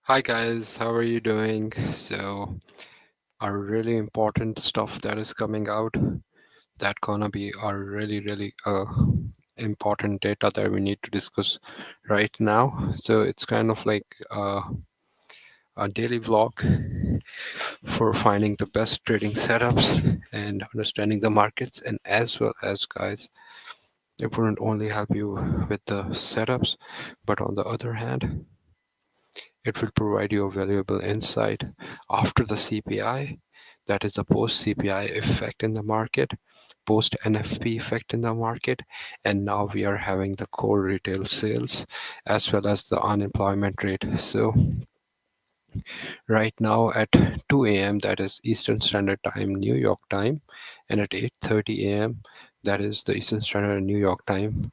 Hi guys, how are you doing? So, a really important stuff that is coming out that gonna be a really important data that we need to discuss right now. So it's kind of like a daily vlog for finding the best trading setups and understanding the markets, and as well as guys, it wouldn't only help you with the setups, but on the other hand, it will provide you a valuable insight after the CPI, that is the post CPI effect in the market, post NFP effect in the market, and now we are having the core retail sales as well as the unemployment rate. So right now at 2 a.m., that is Eastern Standard Time, New York time, and at 8:30 a.m., that is the Eastern Standard New York time,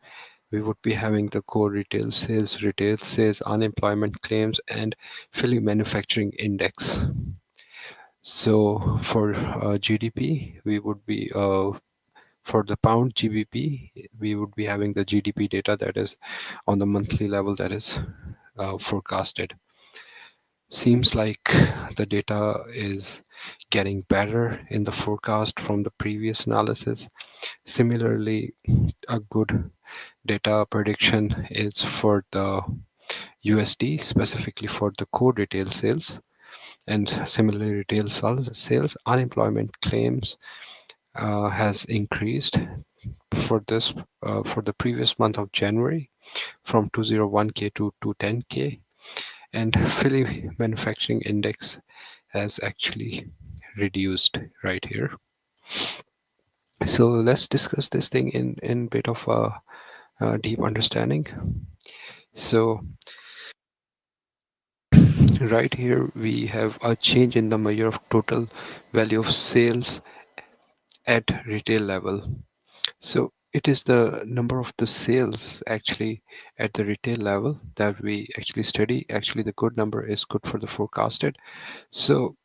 we would be having the core retail sales, unemployment claims, and Philly manufacturing index. So for GDP, we would be for the pound GBP, we would be having the GDP data that is on the monthly level that is forecasted. Seems like the data is getting better in the forecast from the previous analysis. Similarly, a good data prediction is for the USD, specifically for the core retail sales, and similarly retail sales unemployment claims has increased for the previous month of January from 201k to 210k, and Philly manufacturing index has actually reduced right here. So let's discuss this thing in bit of a deep understanding. So right here we have a change in the measure of total value of sales at retail level. So it is the number of the sales actually at the retail level that we actually study. Actually, the good number is good for the forecasted. So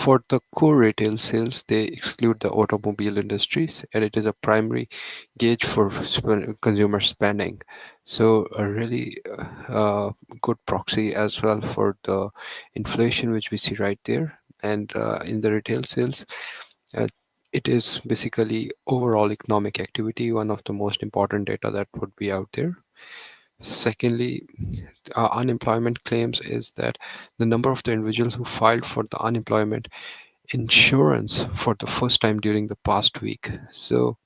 for the core retail sales, they exclude the automobile industries, and it is a primary gauge for consumer spending. So a really good proxy as well for the inflation, which we see right there. And in the retail sales, uh, it is basically overall economic activity, one of the most important data that would be out there. Secondly, unemployment claims is that the number of the individuals who filed for the unemployment insurance for the first time during the past week. So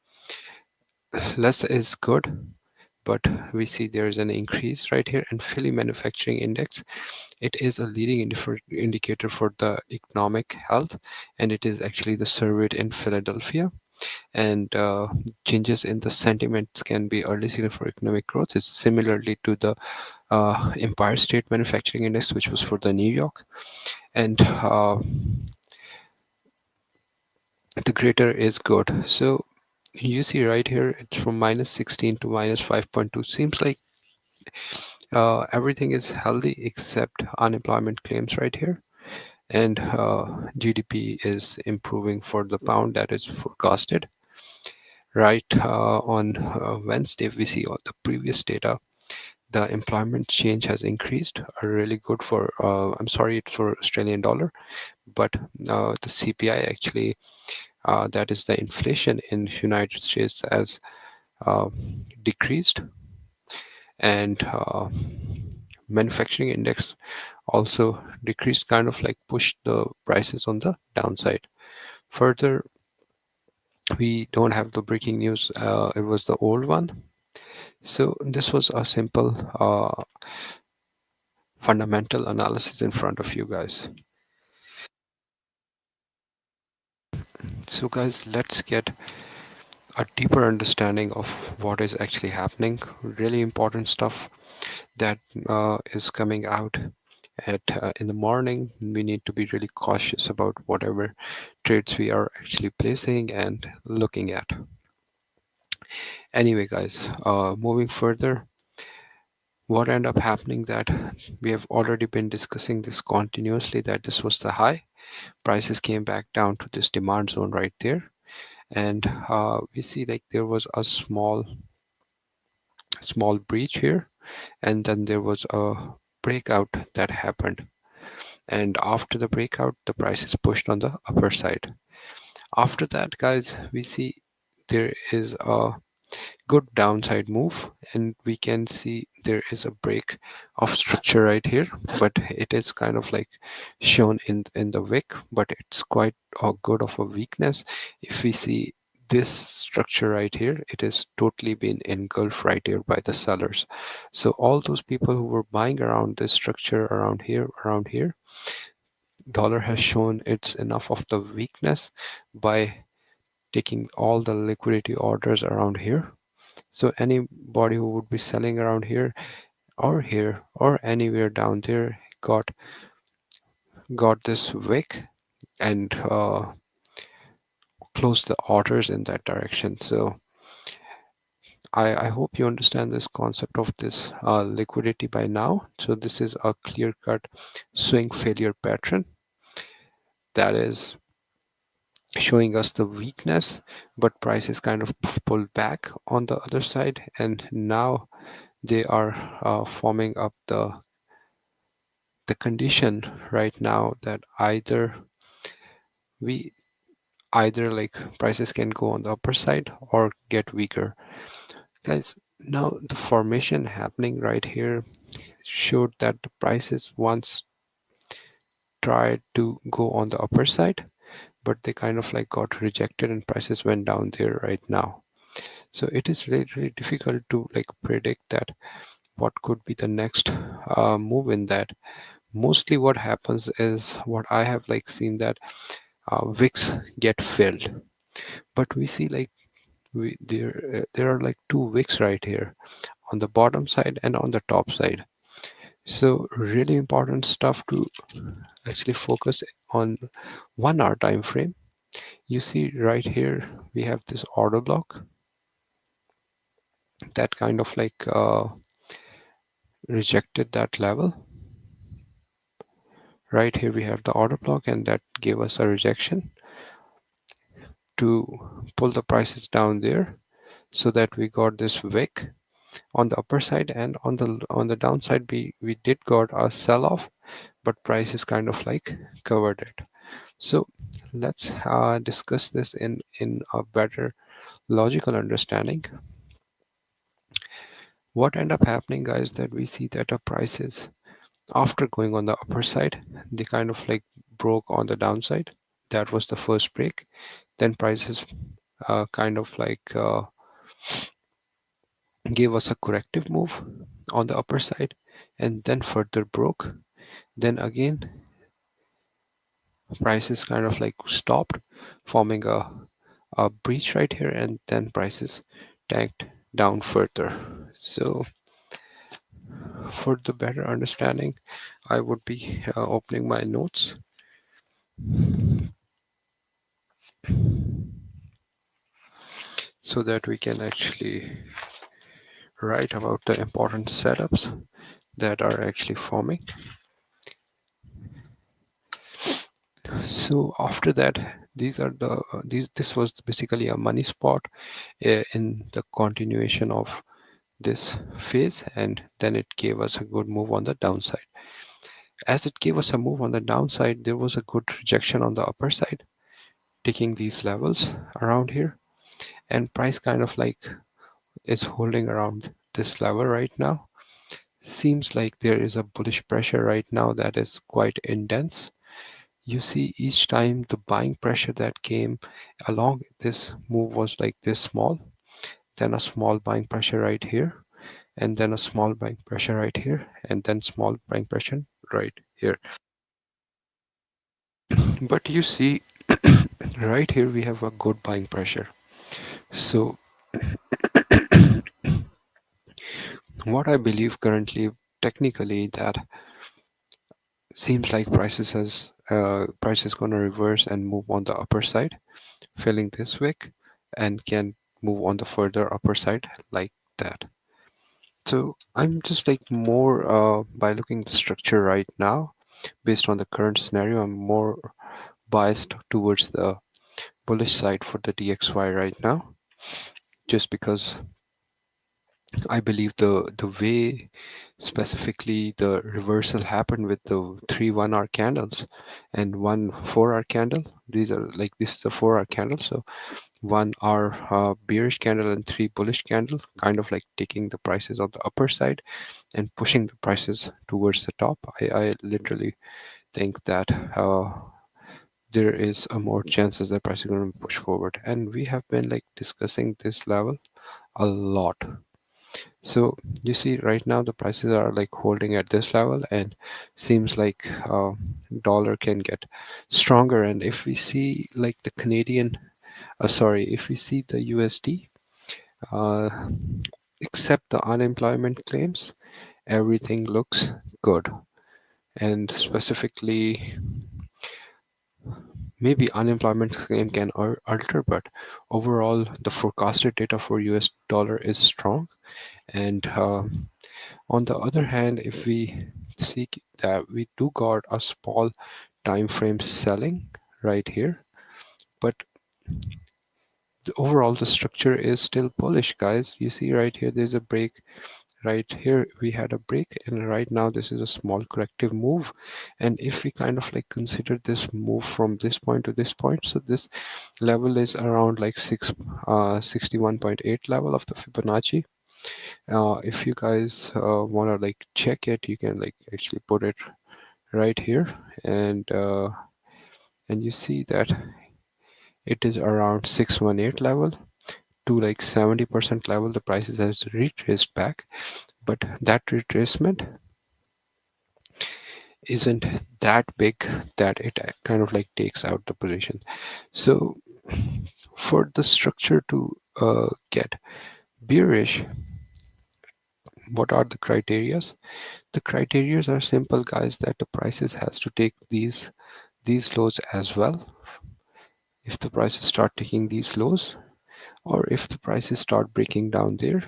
less is good, but we see there is an increase right here. And Philly manufacturing index, it is a leading indicator for the economic health, and it is actually the surveyed in Philadelphia. And changes in the sentiments can be early signal for economic growth. Is similarly to the Empire State Manufacturing Index, which was for the New York, and the greater is good. So you see right here, it's from -16 to -5.2. Seems like everything is healthy except unemployment claims right here. And GDP is improving for the pound that is forecasted. Right on Wednesday, we see all the previous data. The employment change has increased, really good for, I'm sorry, it's for Australian dollar, but the CPI actually, that is the inflation in United States, has uh, decreased, and manufacturing index also decreased, kind of like pushed the prices on the downside. Further, we don't have the breaking news. It was the old one. So this was a simple fundamental analysis in front of you guys. So guys, let's get a deeper understanding of what is actually happening. Really important stuff that is coming out at in the morning. We need to be really cautious about whatever trades we are actually placing and looking at. Anyway guys, moving further, what ended up happening, that we have already been discussing this continuously, that this was the high. Prices came back down to this demand zone right there, and we see like there was a small breach here, and then there was a breakout that happened, and after the breakout the price is pushed on the upper side. After that, guys, we see there is a good downside move, and we can see there is a break of structure right here, but it is kind of like shown in the wick, but it's quite a good of a weakness. If we see this structure right here, it is totally been engulfed right here by the sellers. So all those people who were buying around this structure around here, dollar has shown it's enough of the weakness by taking all the liquidity orders around here. So anybody who would be selling around here or anywhere down there got this wick and closed the orders in that direction. So I hope you understand this concept of this liquidity by now. So this is a clear-cut swing failure pattern that is showing us the weakness, but price is kind of pulled back on the other side, and now they are forming up the condition right now that we either like prices can go on the upper side or get weaker. Guys, now the formation happening right here showed that the prices once tried to go on the upper side, but they kind of like got rejected and prices went down there right now. So it is really, really difficult to like predict that what could be the next move in that. Mostly what happens is what I have like seen that wicks get filled, but we see like there are like two wicks right here on the bottom side and on the top side. So really important stuff to actually focus on 1 hour time frame. You see right here we have this order block that kind of like rejected that level. Right here we have the order block, and that gave us a rejection to pull the prices down there, so that we got this wick on the upper side, and on the downside we did got a sell off, but price is kind of like covered it. So let's discuss this in a better logical understanding. What end up happening, guys, that we see that our prices after going on the upper side, they kind of like broke on the downside. That was the first break. Then prices kind of like gave us a corrective move on the upper side, and then further broke. Then again prices kind of like stopped, forming a breach right here, and then prices tanked down further. So for the better understanding, I would be opening my notes so that we can actually write about the important setups that are actually forming. So after that, these are the this was basically a money spot in the continuation of this phase, and then it gave us a good move on the downside. As it gave us a move on the downside, there was a good rejection on the upper side, taking these levels around here, and price kind of like is holding around this level right now. Seems like there is a bullish pressure right now that is quite intense. You see each time the buying pressure that came along this move was like this small, then a small buying pressure right here, and then a small buying pressure right here, and then small buying pressure right here. But you see right here we have a good buying pressure. So what I believe currently technically that seems like price is gonna reverse and move on the upper side, filling this wick, and can move on the further upper side like that. So I'm just like more by looking at the structure right now, based on the current scenario, I'm more biased towards the bullish side for the DXY right now, just because I believe the way Specifically, the reversal happened with the 3 1 hour candles and 1 4 hour candle. This is a 4 hour candle, so 1 hour bearish candle and 3 bullish candle, kind of like taking the prices on the upper side and pushing the prices towards the top. I literally think that there is a more chances that price is going to push forward, and we have been like discussing this level a lot. So you see right now the prices are like holding at this level, and seems like dollar can get stronger. And if we see like the Canadian, if we see the USD, uh, except the unemployment claims, everything looks good. And specifically, maybe unemployment claim can alter, but overall the forecasted data for US dollar is strong. And on the other hand, if we see that we do got a small time frame selling right here, but overall the structure is still bullish, guys. You see right here there's a break. Right here we had a break, and right now this is a small corrective move. And if we kind of like consider this move from this point to this point, so this level is around like 61.8 level of the Fibonacci. If you guys want to like check it, you can like actually put it right here, and you see that it is around 618 level to like 70% level. The prices has retraced back, but that retracement isn't that big that it kind of like takes out the position. So for the structure to get bearish, what are the criterias? The criterias are simple, guys, that the prices has to take these lows as well. If the prices start taking these lows, or if the prices start breaking down there,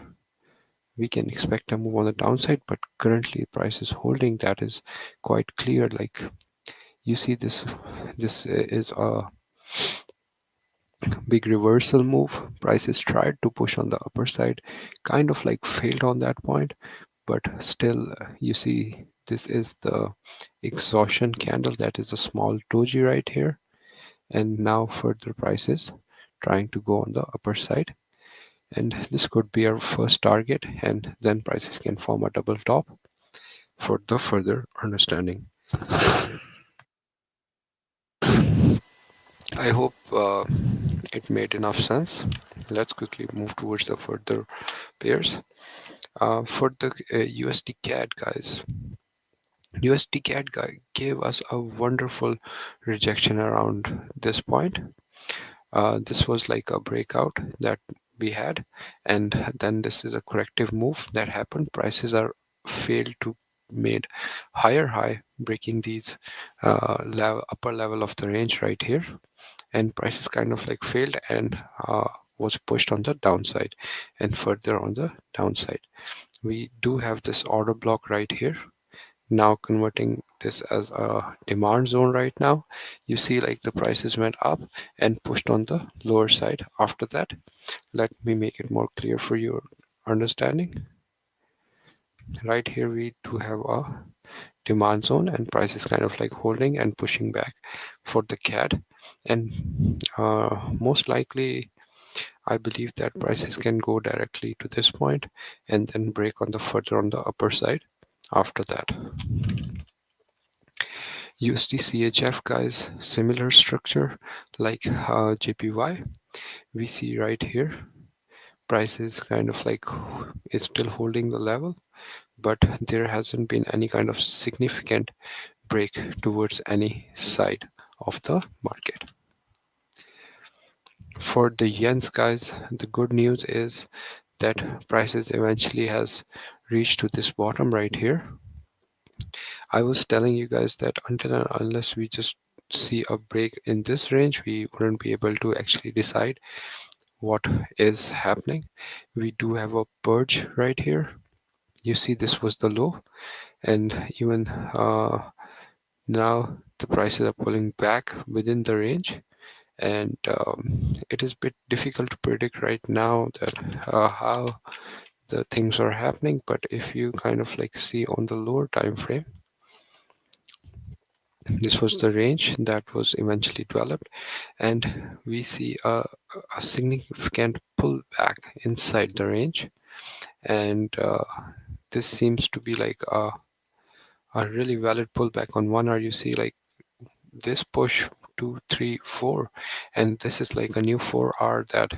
we can expect a move on the downside. But currently price is holding. That is quite clear. Like you see this is a big reversal move. Prices tried to push on the upper side, kind of like failed on that point, but still you see this is the exhaustion candle. That is a small doji right here, and now further prices trying to go on the upper side, and this could be our first target, and then prices can form a double top for the further understanding. I hope it made enough sense. Let's quickly move towards the further pairs. For the USD CAD, guys, USD CAD gave us a wonderful rejection around this point. This was like a breakout that we had, and then this is a corrective move that happened. Prices are failed to made higher high, breaking these upper level of the range right here, and prices kind of like failed and was pushed on the downside and further on the downside. We do have this order block right here, now converting this as a demand zone. Right now you see like the prices went up and pushed on the lower side. After that, let me make it more clear for your understanding. Right here we do have a demand zone, and price is kind of like holding and pushing back for the CAD, and most likely I believe that prices can go directly to this point and then break on the further on the upper side after that. USD CHF, guys, similar structure like JPY. We see right here price is kind of like is still holding the level, but there hasn't been any kind of significant break towards any side of the market. For the yens, guys, the good news is that prices eventually has reached to this bottom right here. I was telling you guys that until and unless we just see a break in this range, we wouldn't be able to actually decide what is happening. We do have a purge right here. You see this was the low, and even now the prices are pulling back within the range, and it is a bit difficult to predict right now that how the things are happening. But if you kind of like see on the lower time frame, this was the range that was eventually developed, and we see a significant pullback inside the range, and this seems to be like a really valid pullback. On 1 hour you see like this push 2 3 4, and this is like a new 4 hour that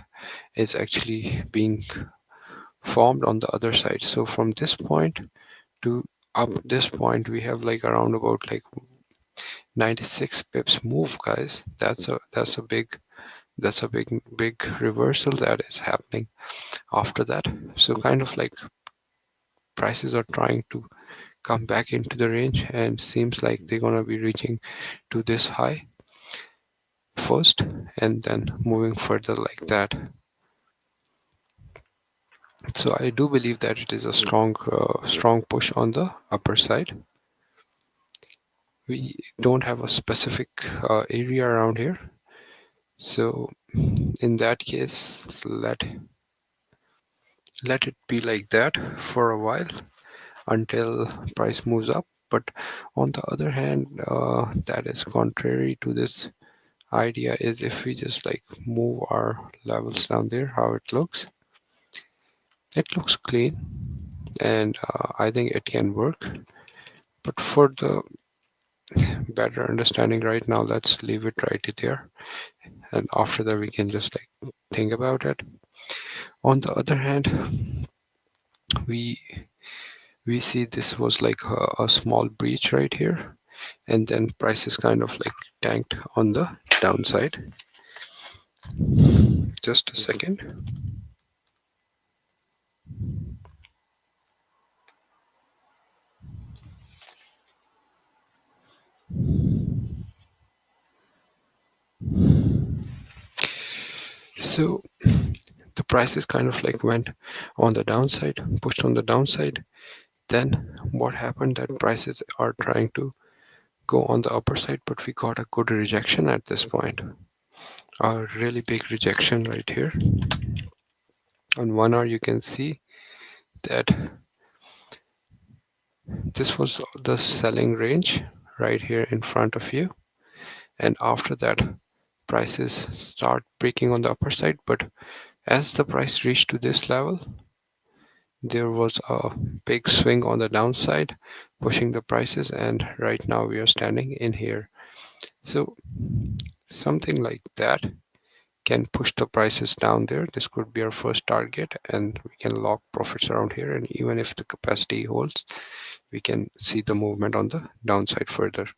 is actually being formed on the other side. So from this point to up this point we have like around about like 96 pips move, guys. That's a big reversal that is happening after that. So kind of like prices are trying to come back into the range, and seems like they're gonna be reaching to this high first and then moving further like that. So I do believe that it is a strong push on the upper side. We don't have a specific area around here, so in that case let it be like that for a while until price moves up. But on the other hand, that is contrary to this idea. Is if we just like move our levels down there, how it looks, it looks clean, and I think it can work. But for the better understanding right now, let's leave it right there, and after that we can just like think about it. On the other hand, we we see this was like a small breach right here, and then prices kind of like tanked on the downside. Just a second. So the prices kind of like went on the downside, pushed on the downside. Then what happened, that prices are trying to go on the upper side, but we got a good rejection at this point, a really big rejection right here. On 1 hour you can see that this was the selling range right here in front of you, and after that prices start breaking on the upper side. But as the price reached to this level, there was a big swing on the downside pushing the prices, and right now we are standing in here. So something like that can push the prices down there. This could be our first target, and we can lock profits around here, and even if the capacity holds, we can see the movement on the downside further.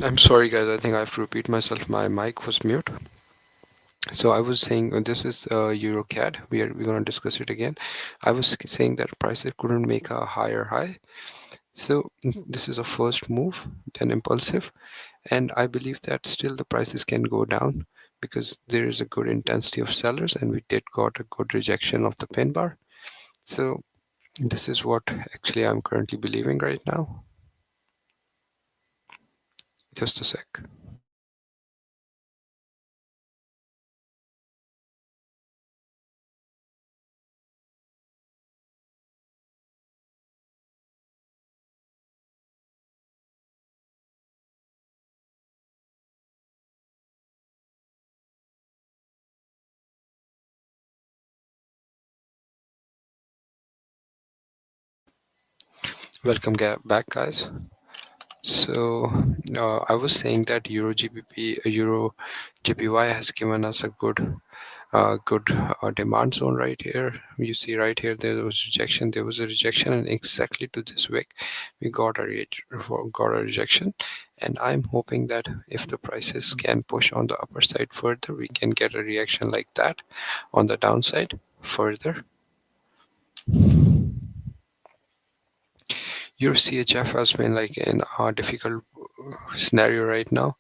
I'm sorry, guys. I think I have to repeat myself. My mic was mute. So I was saying this is Euro CAD. We're going to discuss it again. I was saying that prices couldn't make a higher high. So this is a first move, then impulsive, and I believe that still the prices can go down because there is a good intensity of sellers, and we did got a good rejection of the pin bar. So this is what actually I'm currently believing right now. Just a sec. Welcome back, guys. So I was saying that Euro GPY has given us a good demand zone right here. You see right here there was rejection. There was a rejection, and exactly to this wick, we got a rejection. And I'm hoping that if the prices can push on the upper side further, we can get a reaction like that on the downside further. Your CHF has been like in a difficult scenario right now.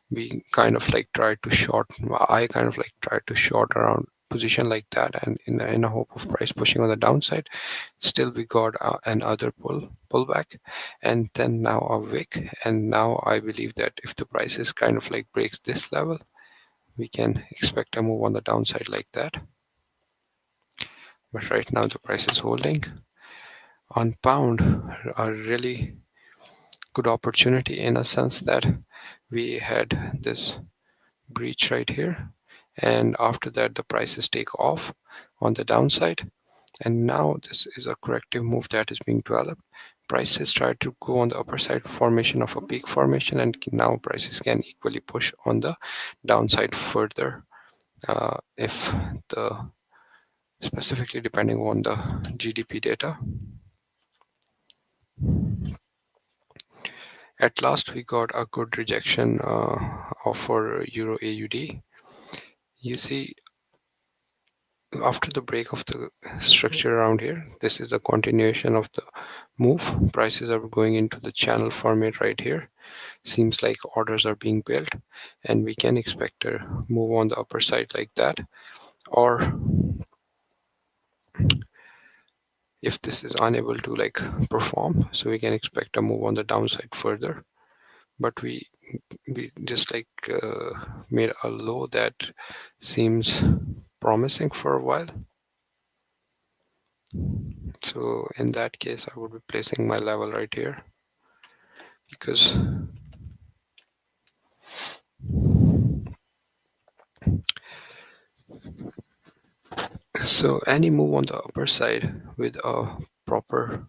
We kind of like tried to short. I kind of like tried to short around position like that, and in a hope of price pushing on the downside. Still, we got another pullback, and then now a wick. And now I believe that if the prices kind of like breaks this level, we can expect a move on the downside like that. But right now the price is holding. On pound, a really good opportunity in a sense that we had this breach right here, and after that the prices take off on the downside, and now this is a corrective move that is being developed. Prices try to go on the upper side, formation of a peak formation, and now prices can equally push on the downside further if the specifically depending on the GDP data. At last we got a good rejection for Euro AUD. You see, after the break of the structure around here, this is a continuation of the move. Prices are going into the channel format right here. Seems like orders are being built, and we can expect a move on the upper side like that. Or if this is unable to like perform, so we can expect a move on the downside further. But we just like made a low that seems promising for a while. So in that case, I would be placing my level right here, because so any move on the upper side with a proper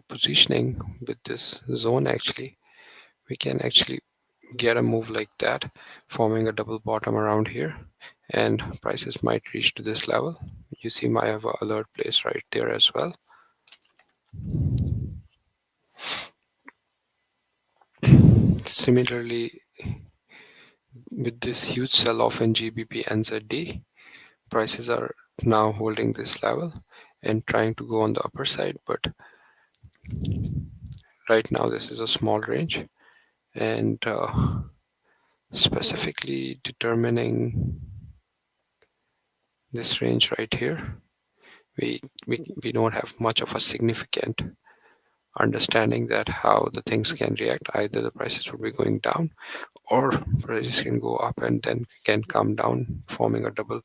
positioning with this zone, actually we can actually get a move like that, forming a double bottom around here, and prices might reach to this level. You see I have an alert place right there as well. Similarly, with this huge sell-off in GBP NZD, prices are now holding this level and trying to go on the upper side, but right now this is a small range, and specifically determining this range right here, we don't have much of a significant understanding that how the things can react. Either the prices will be going down, or prices can go up and then can come down, forming a double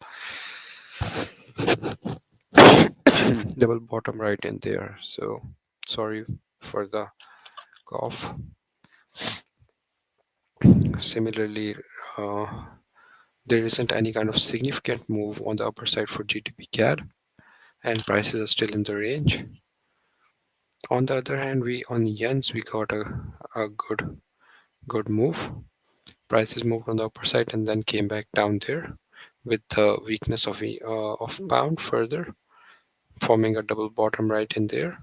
double bottom right in there. So sorry for the cough. Similarly, there isn't any kind of significant move on the upper side for GDP CAD, and prices are still in the range. On the other hand, we on yens we got a good move. Prices moved on the upper side and then came back down there with the weakness of pound further, forming a double bottom right in there.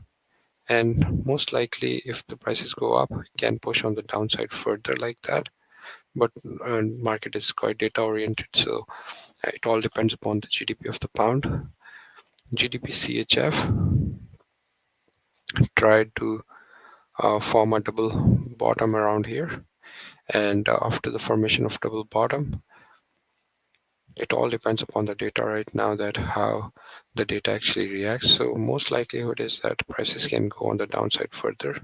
and most likely if the prices go up, can push on the downside further like that. But market is quite data oriented, so it all depends upon the GDP of the pound. GDP CHF tried to form a double bottom around here, and after the formation of double bottom, it all depends upon the data right now, that how the data actually reacts. So most likelihood is that prices can go on the downside further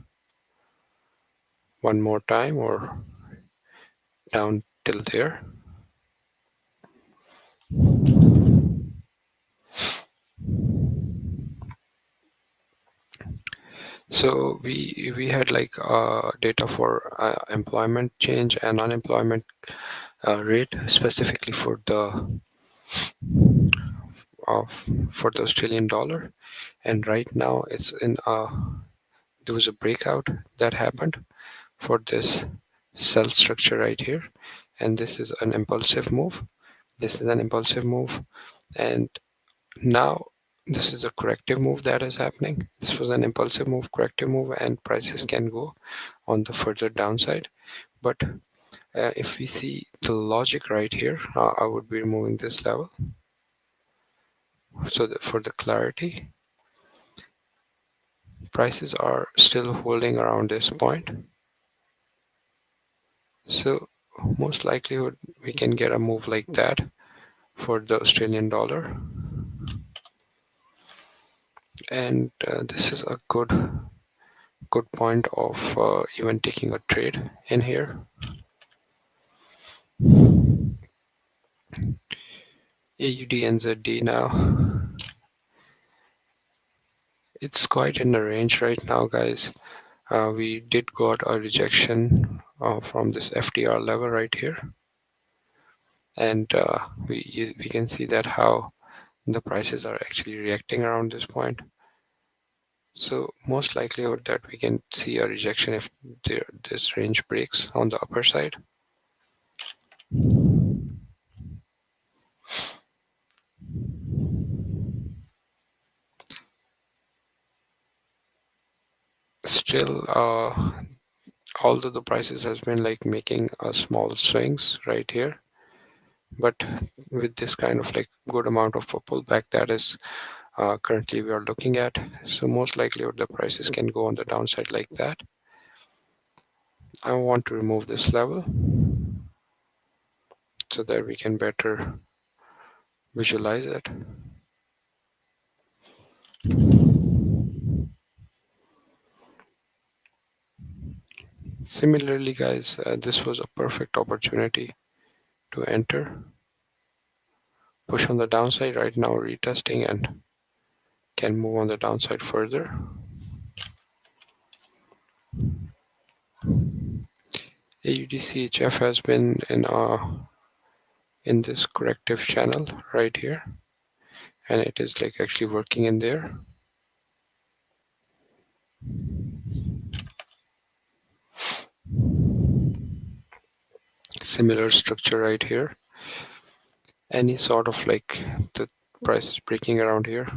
one more time, or down till there. So we had like data for employment change and unemployment rate, specifically uh, for the Australian dollar, and right now it's in there was a breakout that happened for this cell structure right here, and this is an impulsive move. This is an impulsive move, and now this is a corrective move that is happening. This was an impulsive move, corrective move, and prices can go on the further downside. But if we see the logic right here, I would be removing this level. So that for the clarity, prices are still holding around this point. So most likelihood we can get a move like that for the Australian dollar. And this is a good point of even taking a trade in here. AUD and ZD now, it's quite in the range right now, guys. We did got a rejection from this FTR level right here, and we can see that how the prices are actually reacting around this point. So most likelihood that we can see a rejection if this range breaks on the upper side. Still, although the prices has been like making a small swings right here, but with this kind of like good amount of a pullback that is currently we are looking at, so most likely the prices can go on the downside like that. I want to remove this level so that we can better visualize it. Similarly, guys, this was a perfect opportunity to enter, push on the downside right now, retesting, and can move on the downside further. AUDCHF has been in this corrective channel right here, and it is like actually working in there. Similar structure right here. Any sort of like the price is breaking around here,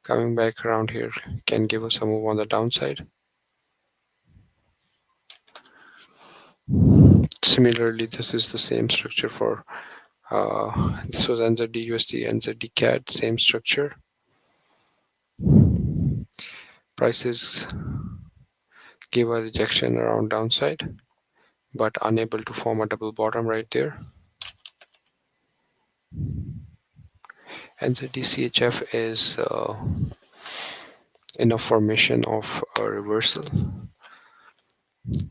coming back around here, can give us a move on the downside. Similarly, this is the same structure for this was NZD USD, NZD CAD, same structure. Prices gave a rejection around downside, but unable to form a double bottom right there. NZD CHF is in a formation of a reversal.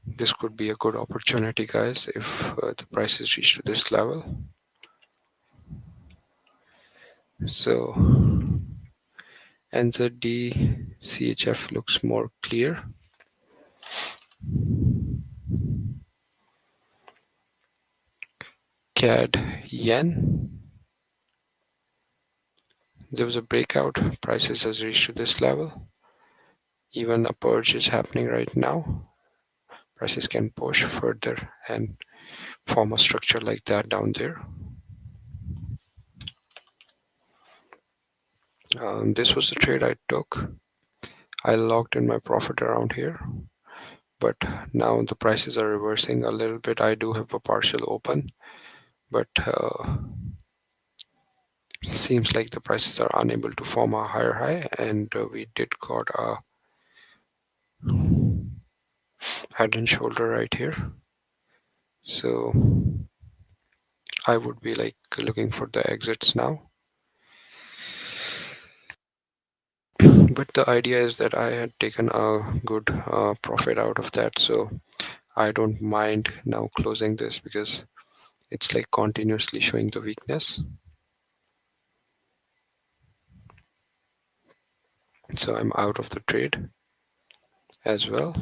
This could be a good opportunity, guys, if the prices reach to this level. So NZD CHF looks more clear. CAD Yen, there was a breakout, prices has reached to this level. Even a purge is happening right now. Prices can push further and form a structure like that down there. This was the trade I took. I locked in my profit around here, but now the prices are reversing a little bit. I do have a partial open, but seems like the prices are unable to form a higher high, and we did got a head and shoulder right here. So I would be like looking for the exits now. But the idea is that I had taken a good profit out of that, so I don't mind now closing this because it's like continuously showing the weakness. So I'm out of the trade as well.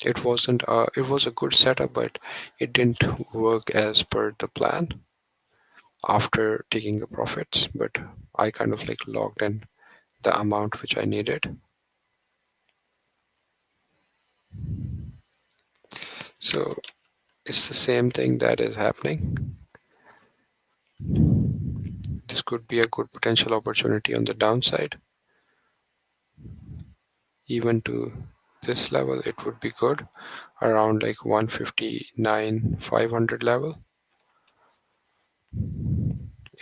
It was a good setup, but it didn't work as per the plan after taking the profits, but I kind of like logged in the amount which I needed. So it's the same thing that is happening. This could be a good potential opportunity on the downside. Even to this level, it would be good around like 159,500 level.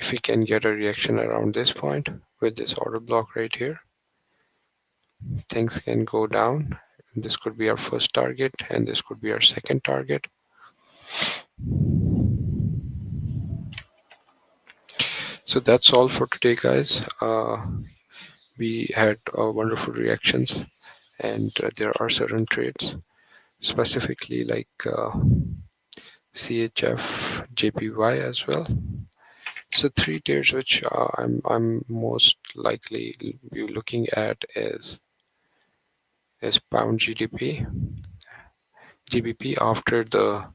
If we can get a reaction around this point with this order block right here, things can go down. This could be our first target, and this could be our second target. So that's all for today, guys. We had wonderful reactions, and there are certain trades, specifically like CHF, JPY as well. So three trades which I'm most likely be looking at is pound GBP after the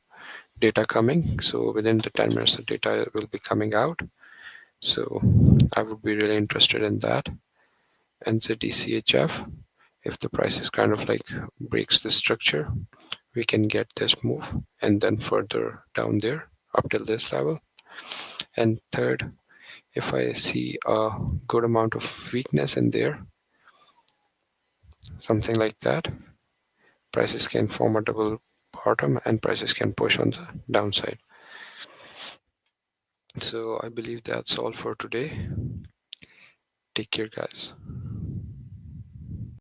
data coming. So within the 10 minutes, the data will be coming out. So I would be really interested in that. NZD-CHF, if the price is kind of like breaks the structure, we can get this move and then further down there up till this level. And third, if I see a good amount of weakness in there, something like that, prices can form a double bottom and prices can push on the downside. So I believe that's all for today. Take care, guys.